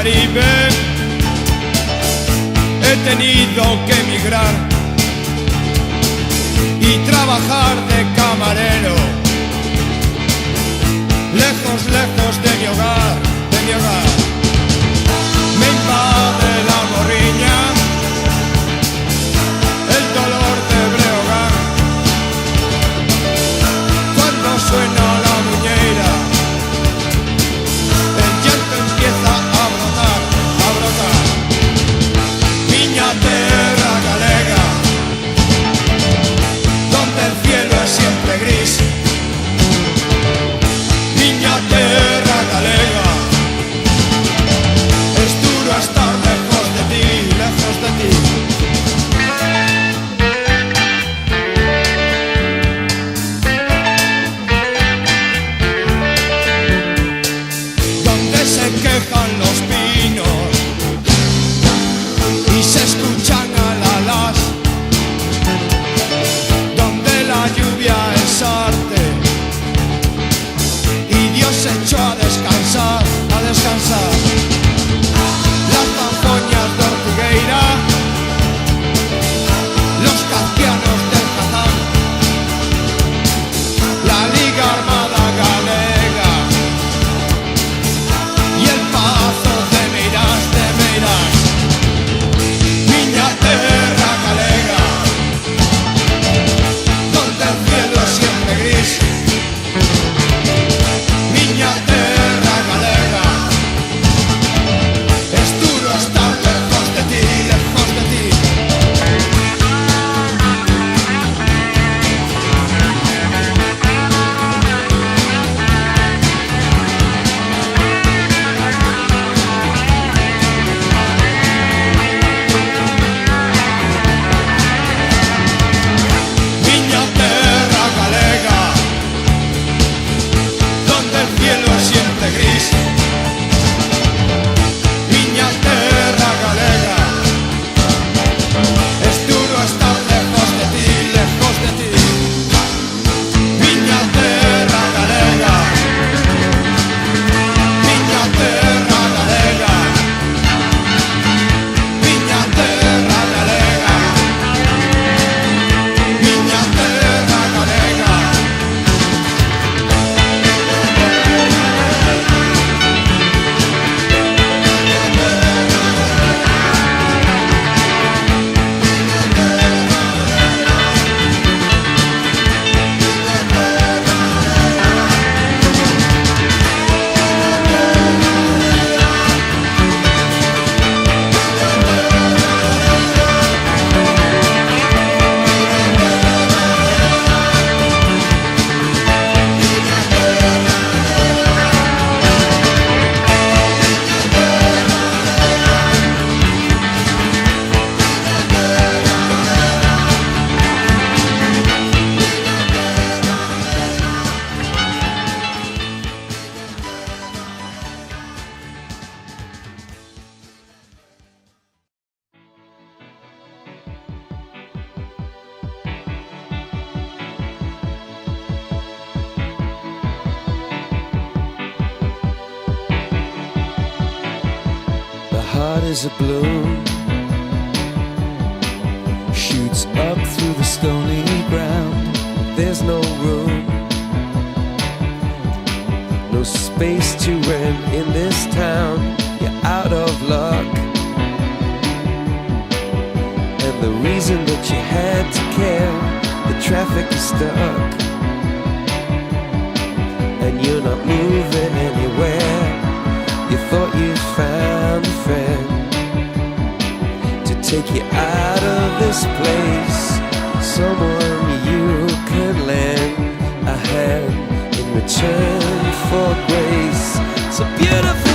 Caribe. He tenido que emigrar y trabajar de camarero, lejos, lejos de mi hogar, de mi hogar. Me invade la morriña, el dolor de brehogar, cuando suena la muñeira, el llanto empieza a brotar, a brotar. Miña terra galega, donde el cielo es siempre gris. Miña terra galega, es duro estar lejos de ti, lejos de ti. Donde se quejan los pinos y se escuchan alalas, donde la lluvia es arte y Dios se echó a descansar, a descansar. Las zampoñas de Ortigueira, los cancianos del Cazán, la Liga Armada Galega y el Pazo de Meirás, de Meirás. Miña terra galega, donde el cielo es siempre gris. Miña terra galega, es duro estar lejos de ti, lejos de ti. Miña terra galega, donde el cielo es siempre gris. Miña terra galega, es duro estar lejos de ti, lejos de ti. Miña terra galega, miña terra galega, miña terra galega, miña terra galega. The heart is a bloom, shoots up through the stony ground. There's no room, no space to rent in this town. You're out of luck, and the reason that you had to care, the traffic is stuck, and you're not moving anywhere. You thought you found a friend to take you out of this place, someone you can lend a hand in return for grace. So beautiful.